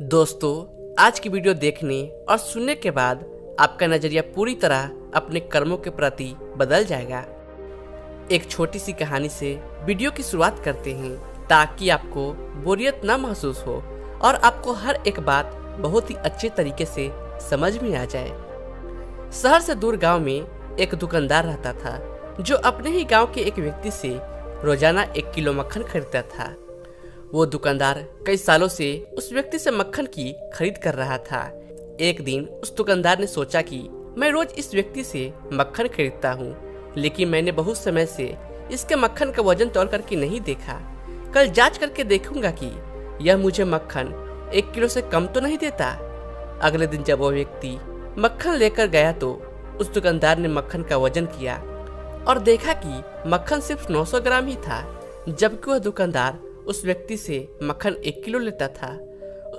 दोस्तों, आज की वीडियो देखने और सुनने के बाद आपका नजरिया पूरी तरह अपने कर्मों के प्रति बदल जाएगा। एक छोटी सी कहानी से वीडियो की शुरुआत करते हैं ताकि आपको बोरियत ना महसूस हो और आपको हर एक बात बहुत ही अच्छे तरीके से समझ में आ जाए। शहर से दूर गांव में एक दुकानदार रहता था जो अपने ही गांव के एक व्यक्ति से रोजाना 1 किलो मक्खन खरीदता था। वो दुकानदार कई सालों से उस व्यक्ति से मक्खन की खरीद कर रहा था। एक दिन उस दुकानदार ने सोचा कि मैं रोज इस व्यक्ति से मक्खन खरीदता हूँ, लेकिन मैंने बहुत समय से इसके मक्खन का वजन तौल करके नहीं देखा। कल जांच करके देखूंगा कि यह मुझे मक्खन 1 किलो से कम तो नहीं देता। अगले दिन जब वो व्यक्ति मक्खन लेकर गया तो उस दुकानदार ने मक्खन का वजन किया और देखा कि मक्खन सिर्फ 900 ग्राम ही था, जबकि वह दुकानदार उस व्यक्ति से मक्खन 1 किलो लेता था।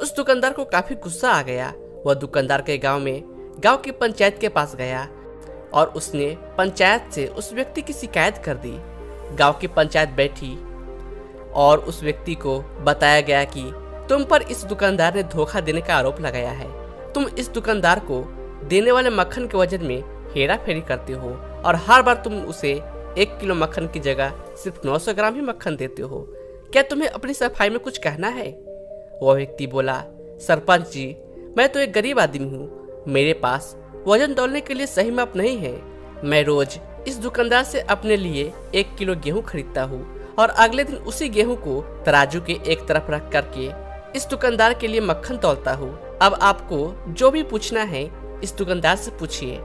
उस दुकानदार को काफी गुस्सा आ गया। वह दुकानदार के गांव की पंचायत के पास गया और उसने पंचायत से उस व्यक्ति की शिकायत कर दी। गांव की पंचायत बैठी और उस व्यक्ति को बताया गया कि तुम पर इस दुकानदार ने धोखा देने का आरोप लगाया है। तुम इस दुकानदार को देने वाले मक्खन के वजन में हेरा फेरी करते हो और हर बार तुम उसे 1 किलो मक्खन की जगह सिर्फ 900 ग्राम ही मक्खन देते हो। क्या तुम्हें अपनी सफाई में कुछ कहना है? वह व्यक्ति बोला, सरपंच जी, मैं तो एक गरीब आदमी हूँ। मेरे पास वजन तौलने के लिए सही माप नहीं है। मैं रोज इस दुकानदार से अपने लिए 1 किलो गेहूँ खरीदता हूँ और अगले दिन उसी गेहूँ को तराजू के एक तरफ रख करके इस दुकानदार के लिए मक्खन तौलता हूँ। अब आपको जो भी पूछना है इस दुकानदार से पूछिए।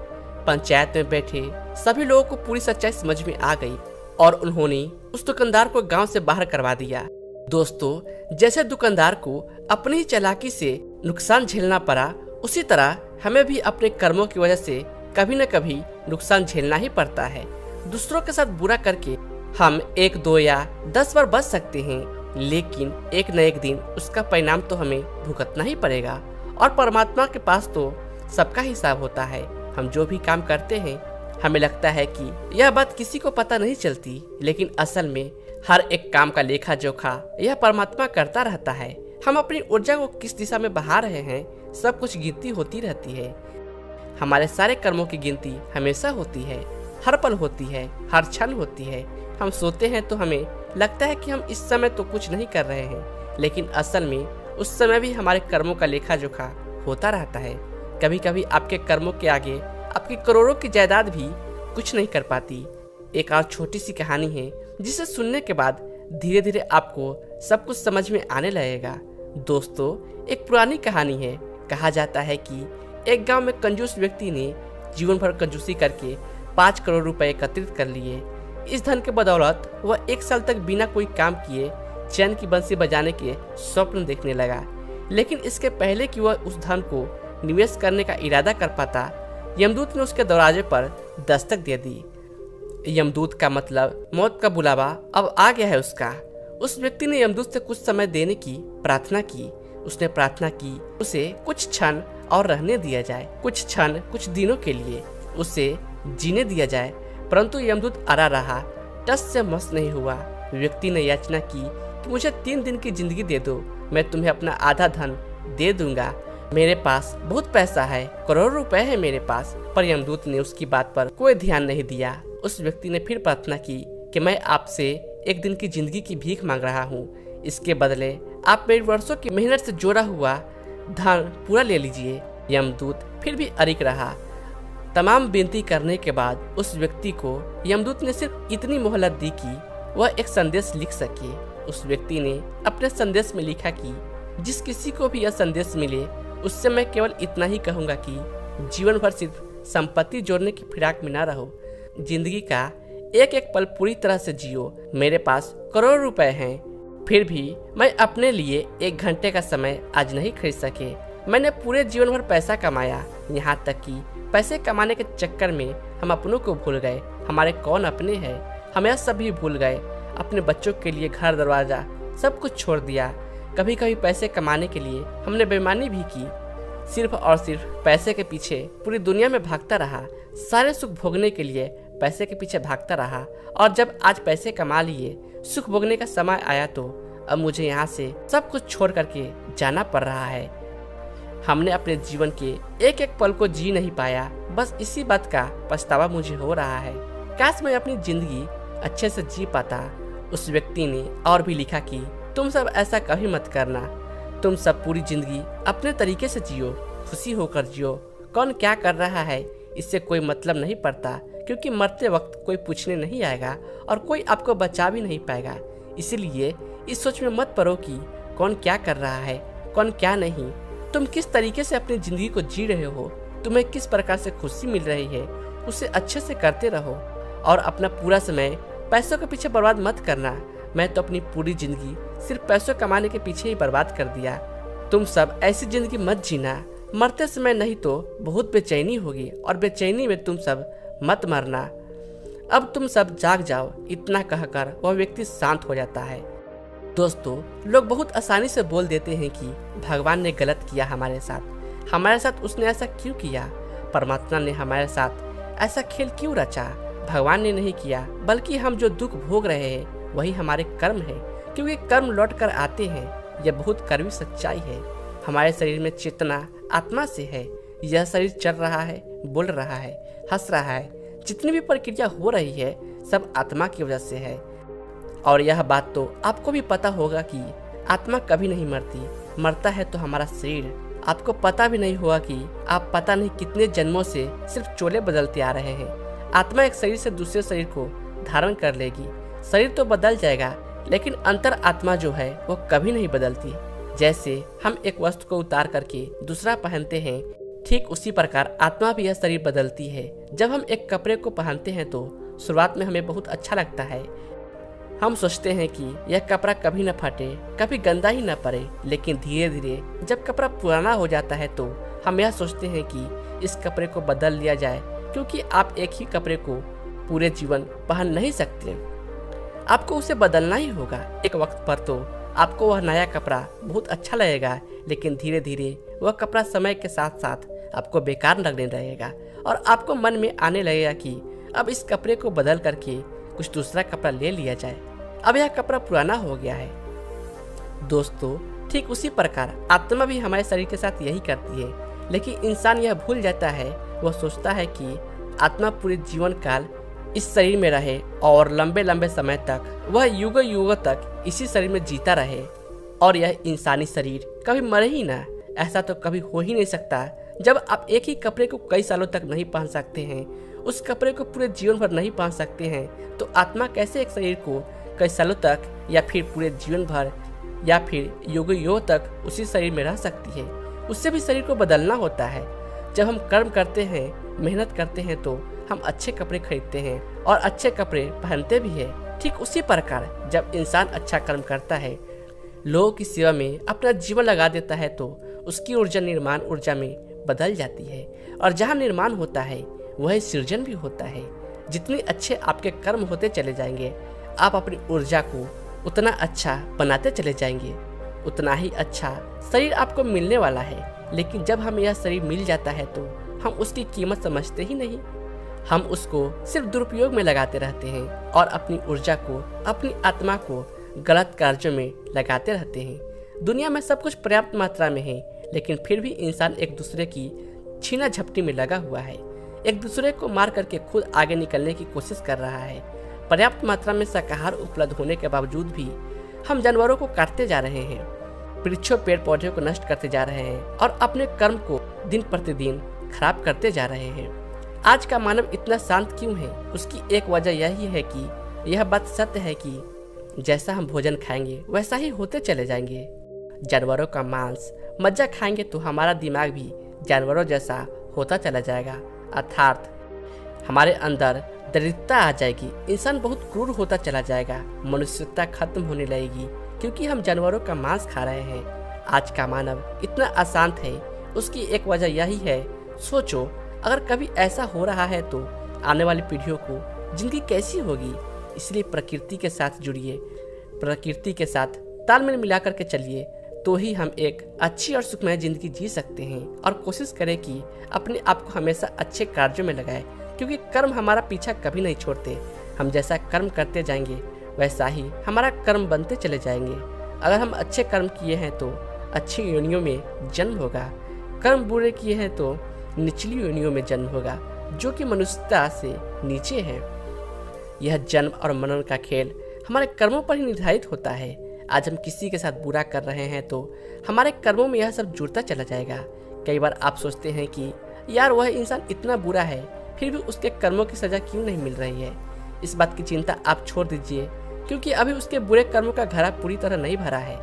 पंचायत में बैठे सभी लोगों को पूरी सच्चाई समझ में आ गई और उन्होंने उस दुकानदार को गांव से बाहर करवा दिया। दोस्तों, जैसे दुकानदार को अपनी ही चालाकी से नुकसान झेलना पड़ा, उसी तरह हमें भी अपने कर्मों की वजह से कभी न कभी नुकसान झेलना ही पड़ता है। दूसरों के साथ बुरा करके हम 1, 2 या 10 बार बच सकते हैं, लेकिन एक न एक दिन उसका परिणाम तो हमें भुगतना ही पड़ेगा। और परमात्मा के पास तो सबका हिसाब होता है। हम जो भी काम करते हैं, हमें लगता है कि यह बात किसी को पता नहीं चलती, लेकिन असल में हर एक काम का लेखा जोखा यह परमात्मा करता रहता है। हम अपनी ऊर्जा को किस दिशा में बहा रहे हैं, सब कुछ गिनती होती रहती है। हमारे सारे कर्मों की गिनती हमेशा होती है, हर पल होती है, हर क्षण होती है। हम सोते हैं तो हमें लगता है कि हम इस समय तो कुछ नहीं कर रहे हैं, लेकिन असल में उस समय भी हमारे कर्मों का लेखा जोखा होता रहता है। कभी कभी आपके कर्मों के आगे आपकी करोड़ों की जायदाद भी कुछ नहीं कर पाती। एक और छोटी सी कहानी है जिसे सुनने के बाद धीरे धीरे आपको सब कुछ समझ में आने लगेगा। दोस्तों, एक पुरानी कहानी है। कहा जाता है कि एक गांव में कंजूस व्यक्ति ने जीवन भर कंजूसी करके 5 करोड़ रुपए एकत्रित कर लिए। इस धन के बदौलत वह 1 साल तक बिना कोई काम किए चैन की बंसी बजाने के स्वप्न देखने लगा। लेकिन इसके पहले कि वह उस धन को निवेश करने का इरादा कर पाता, यमदूत ने उसके दरवाजे पर दस्तक दे दी। यमदूत का मतलब मौत का बुलावा अब आ गया है उसका। उस व्यक्ति ने यमदूत से कुछ समय देने की प्रार्थना की। उसने प्रार्थना की उसे कुछ क्षण और रहने दिया जाए, कुछ क्षण कुछ दिनों के लिए उसे जीने दिया जाए, परंतु यमदूत अड़ा रहा, टस से मस नहीं हुआ। व्यक्ति ने याचना की कि मुझे 3 दिन की जिंदगी दे दो, मैं तुम्हें अपना आधा धन दे दूंगा। मेरे पास बहुत पैसा है, करोड़ों रुपए है मेरे पास। पर यमदूत ने उसकी बात पर कोई ध्यान नहीं दिया। उस व्यक्ति ने फिर प्रार्थना की कि मैं आपसे 1 दिन की जिंदगी की भीख मांग रहा हूँ। इसके बदले आप मेरी वर्षों की मेहनत से जोड़ा हुआ धन पूरा ले लीजिए। यमदूत फिर भी अड़िग रहा। तमाम विनती करने के बाद उस व्यक्ति को यमदूत ने सिर्फ इतनी मोहलत दी कि वह एक संदेश लिख सके। उस व्यक्ति ने अपने संदेश में लिखा कि जिस किसी को भी यह संदेश मिले उससे मैं केवल इतना ही कहूँगा कि जीवन भर सिर्फ संपत्ति जोड़ने की फिराक में ना रहो। जिंदगी का एक एक पल पूरी तरह से जियो। मेरे पास करोड़ों रुपए हैं, फिर भी मैं अपने लिए 1 घंटे का समय आज नहीं खरीद सके। मैंने पूरे जीवन भर पैसा कमाया, यहाँ तक कि पैसे कमाने के चक्कर में हम अपनों को भूल गए। हमारे कौन अपने हैं, हम यह सब भी भूल गए। अपने बच्चों के लिए घर दरवाजा सब कुछ छोड़ दिया। कभी कभी पैसे कमाने के लिए हमने बेईमानी भी की। सिर्फ और सिर्फ पैसे के पीछे पूरी दुनिया में भागता रहा। सारे सुख भोगने के लिए पैसे के पीछे भागता रहा, और जब आज पैसे कमा लिए, सुख भोगने का समय आया तो अब मुझे यहाँ से सब कुछ छोड़ करके जाना पड़ रहा है। हमने अपने जीवन के एक एक पल को जी नहीं पाया, बस इसी बात का पछतावा मुझे हो रहा है। काश मैं अपनी जिंदगी अच्छे से जी पाता। उस व्यक्ति ने और भी लिखा कि तुम सब ऐसा कभी मत करना, तुम सब पूरी जिंदगी अपने तरीके से जियो, खुशी होकर जियो। कौन क्या कर रहा है इससे कोई मतलब नहीं पड़ता, क्योंकि मरते वक्त कोई पूछने नहीं आएगा और कोई आपको बचा भी नहीं पाएगा। इसीलिए इस सोच में मत पड़ो कि कौन क्या कर रहा है, कौन क्या नहीं। तुम किस तरीके से अपनी जिंदगी को जी रहे हो, तुम्हें किस प्रकार से खुशी मिल रही है, उसे अच्छे से करते रहो और अपना पूरा समय पैसों के पीछे बर्बाद मत करना। मैं तो अपनी पूरी जिंदगी सिर्फ पैसों कमाने के पीछे ही बर्बाद कर दिया। तुम सब ऐसी जिंदगी मत जीना, मरते समय नहीं तो बहुत बेचैनी होगी और बेचैनी में तुम सब मत मरना। अब तुम सब जाग जाओ। इतना कहकर वह व्यक्ति शांत हो जाता है। दोस्तों, लोग बहुत आसानी से बोल देते हैं कि भगवान ने गलत किया हमारे साथ उसने ऐसा क्यों किया, परमात्मा ने हमारे साथ ऐसा खेल क्यों रचा। भगवान ने नहीं किया, बल्कि हम जो दुख भोग रहे हैं वही हमारे कर्म है, क्योंकि कर्म लौट कर आते हैं। यह बहुत कड़वी सच्चाई है। हमारे शरीर में चेतना आत्मा से है। यह शरीर चल रहा है, बोल रहा है, हंस रहा है, जितनी भी प्रक्रिया हो रही है सब आत्मा की वजह से है। और यह बात तो आपको भी पता होगा कि आत्मा कभी नहीं मरती, मरता है तो हमारा शरीर। आपको पता भी नहीं होगा कि आप पता नहीं कितने जन्मों से सिर्फ चोले बदलते आ रहे हैं। आत्मा एक शरीर से दूसरे शरीर को धारण कर लेगी। शरीर तो बदल जाएगा, लेकिन अंतर आत्मा जो है वो कभी नहीं बदलती। जैसे हम एक वस्त्र को उतार करके दूसरा पहनते हैं, ठीक उसी प्रकार आत्मा भी यह शरीर बदलती है। जब हम एक कपड़े को पहनते हैं तो शुरुआत में हमें बहुत अच्छा लगता है। हम सोचते हैं कि यह कपड़ा कभी न फटे, कभी गंदा ही न पड़े, लेकिन धीरे धीरे जब कपड़ा पुराना हो जाता है तो हम यह सोचते हैं कि इस कपड़े को बदल लिया जाए, क्योंकि आप एक ही कपड़े को पूरे जीवन पहन नहीं सकते। आपको उसे बदलना ही होगा। एक वक्त पर तो आपको वह नया कपड़ा बहुत अच्छा लगेगा, लेकिन धीरे धीरे वह कपड़ा समय के साथ साथ आपको बेकार लगने लगेगा और आपको मन में आने लगेगा कि अब इस कपड़े को बदल करके कुछ दूसरा कपड़ा ले लिया जाए, अब यह कपड़ा पुराना हो गया है। दोस्तों, ठीक उसी प्रकार आत्मा भी हमारे शरीर के साथ यही करती है, लेकिन इंसान यह भूल जाता है। वह सोचता है कि आत्मा पूरे जीवन काल इस शरीर में रहे और लंबे लंबे समय तक वह युगों युगों तक इसी शरीर में जीता रहे और यह इंसानी शरीर कभी मरे ही ना। ऐसा तो कभी हो ही नहीं सकता। जब आप एक ही कपड़े को कई सालों तक नहीं पहन सकते हैं, उस कपड़े को पूरे जीवन भर नहीं पहन सकते हैं, तो आत्मा कैसे एक शरीर को कई सालों तक या फिर पूरे जीवन भर या फिर युगों युगों तक उसी शरीर में रह सकती है। उससे भी शरीर को बदलना होता है। जब हम कर्म करते हैं, मेहनत करते हैं, तो हम अच्छे कपड़े खरीदते हैं और अच्छे कपड़े पहनते भी हैं। ठीक उसी प्रकार जब इंसान अच्छा कर्म करता है, लोगों की सेवा में अपना जीवन लगा देता है, तो उसकी ऊर्जा निर्माण ऊर्जा में बदल जाती है और जहाँ निर्माण होता है वही सृजन भी होता है। जितने अच्छे आपके कर्म होते चले जाएंगे, आप अपनी ऊर्जा को उतना अच्छा बनाते चले जाएंगे, उतना ही अच्छा शरीर आपको मिलने वाला है। लेकिन जब हमें यह शरीर मिल जाता है तो हम उसकी कीमत समझते ही नहीं। हम उसको सिर्फ दुरुपयोग में लगाते रहते हैं और अपनी ऊर्जा को, अपनी आत्मा को गलत कार्यों में लगाते रहते हैं। दुनिया में सब कुछ पर्याप्त मात्रा में है, लेकिन फिर भी इंसान एक दूसरे की छीना झपटी में लगा हुआ है। एक दूसरे को मार करके खुद आगे निकलने की कोशिश कर रहा है। पर्याप्त मात्रा में शाकाहार उपलब्ध होने के बावजूद भी हम जानवरों को काटते जा रहे हैं, वृक्षों पेड़ पौधों को नष्ट करते जा रहे हैं और अपने कर्म को दिन प्रतिदिन खराब करते जा रहे हैं। आज का मानव इतना शांत क्यों है? उसकी एक वजह यही है कि यह बात सत्य है कि जैसा हम भोजन खाएंगे वैसा ही होते चले जाएंगे। जानवरों का मांस मज्जा खाएंगे तो हमारा दिमाग भी जानवरों जैसा होता चला जाएगा, अर्थात हमारे अंदर दरिद्रता आ जाएगी। इंसान बहुत क्रूर होता चला जाएगा, मनुष्यता खत्म होने लगेगी, क्योंकि हम जानवरों का मांस खा रहे हैं। आज का मानव इतना अशांत है, उसकी एक वजह यही है। सोचो, अगर कभी ऐसा हो रहा है तो आने वाली पीढ़ियों को जिंदगी कैसी होगी? इसलिए प्रकृति के साथ जुड़िए, प्रकृति के साथ तालमेल मिला करके चलिए, तो ही हम एक अच्छी और सुखमय जिंदगी जी सकते हैं। और कोशिश करें कि अपने आप को हमेशा अच्छे कार्यों में लगाएं, क्योंकि कर्म हमारा पीछा कभी नहीं छोड़ते। हम जैसा कर्म करते जाएंगे वैसा ही हमारा कर्म बनते चले जाएंगे। अगर हम अच्छे कर्म किए हैं तो अच्छी योनियों में जन्म होगा, कर्म बुरे किए हैं तो निचली योनियों में जन्म होगा, जो कि मनुष्यता से नीचे है। यह जन्म और मरण का खेल हमारे कर्मों पर ही निर्धारित होता है। आज हम किसी के साथ बुरा कर रहे हैं तो हमारे कर्मों में यह सब जुड़ता चला जाएगा। कई बार आप सोचते हैं कि यार वह इंसान इतना बुरा है, फिर भी उसके कर्मों की सजा क्यों नहीं मिल रही है। इस बात की चिंता आप छोड़ दीजिए, क्योंकि अभी उसके बुरे कर्मों का घड़ा पूरी तरह नहीं भरा है,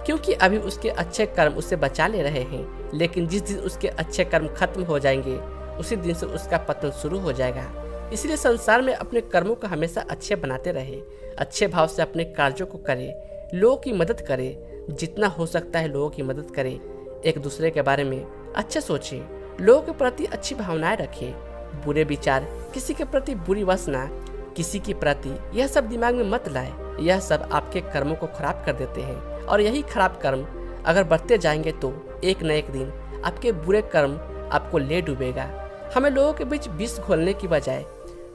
क्योंकि अभी उसके अच्छे कर्म उससे बचा ले रहे हैं। लेकिन जिस दिन उसके अच्छे कर्म खत्म हो जाएंगे, उसी दिन से उसका पतन शुरू हो जाएगा। इसलिए संसार में अपने कर्मों को हमेशा अच्छे बनाते रहे, अच्छे भाव से अपने कार्यों को करे, लोगों की मदद करे, जितना हो सकता है लोगों की मदद करे, एक दूसरे के बारे में अच्छे सोचे, लोगों के प्रति अच्छी भावनाएं रखे, बुरे विचार, किसी के प्रति बुरी वासना, किसी के प्रति यह सब दिमाग में मत लाए। यह सब आपके कर्मों को खराब कर देते हैं और यही खराब कर्म अगर बढ़ते जाएंगे तो एक न एक दिन आपके बुरे कर्म आपको ले डूबेगा। हमें लोगों के बीच विष घोलने की बजाय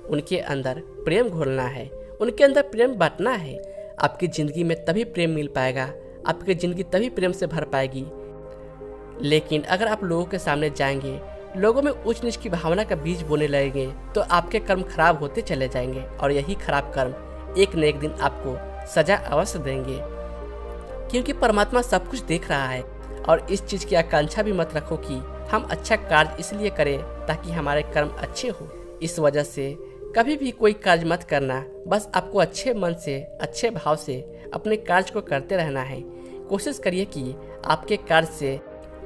उनके अंदर प्रेम घोलना है, उनके अंदर प्रेम बांटना है। आपकी ज़िंदगी में तभी प्रेम मिल पाएगा, आपकी ज़िंदगी तभी प्रेम से भर पाएगी। लेकिन अगर आप लोगों के सामने जाएंगे, लोगों में ऊंच नीच की भावना का बीज बोने लगेंगे, तो आपके कर्म खराब होते चले जाएंगे और यही खराब कर्म एक न एक दिन आपको सजा अवश्य देंगे। क्योंकि परमात्मा सब कुछ देख रहा है और इस चीज़ की आकांक्षा भी मत रखो कि हम अच्छा कार्य इसलिए करें ताकि हमारे कर्म अच्छे हो। इस वजह से कभी भी कोई कार्य मत करना, बस आपको अच्छे मन से, अच्छे भाव से अपने कार्य को करते रहना है। कोशिश करिए कि आपके कार्य से,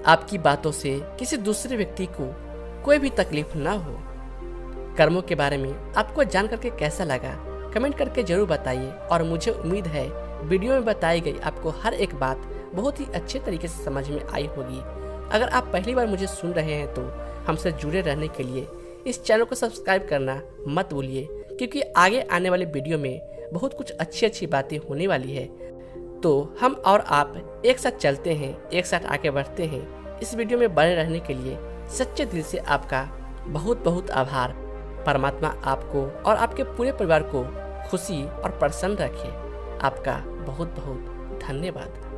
आपकी बातों से किसी दूसरे व्यक्ति को कोई भी तकलीफ ना हो। कर्मों के बारे में आपको जान करके कैसा लगा, कमेंट करके जरूर बताइए और मुझे उम्मीद है वीडियो में बताई गई आपको हर एक बात बहुत ही अच्छे तरीके से समझ में आई होगी। अगर आप पहली बार मुझे सुन रहे हैं तो हमसे जुड़े रहने के लिए इस चैनल को सब्सक्राइब करना मत भूलिए, क्योंकि आगे आने वाले वीडियो में बहुत कुछ अच्छी अच्छी बातें होने वाली है। तो हम और आप एक साथ चलते हैं, एक साथ आगे बढ़ते हैं। इस वीडियो में बने रहने के लिए सच्चे दिल से आपका बहुत बहुत आभार। परमात्मा आपको और आपके पूरे परिवार को खुशी और प्रसन्न रखे। आपका बहुत बहुत धन्यवाद।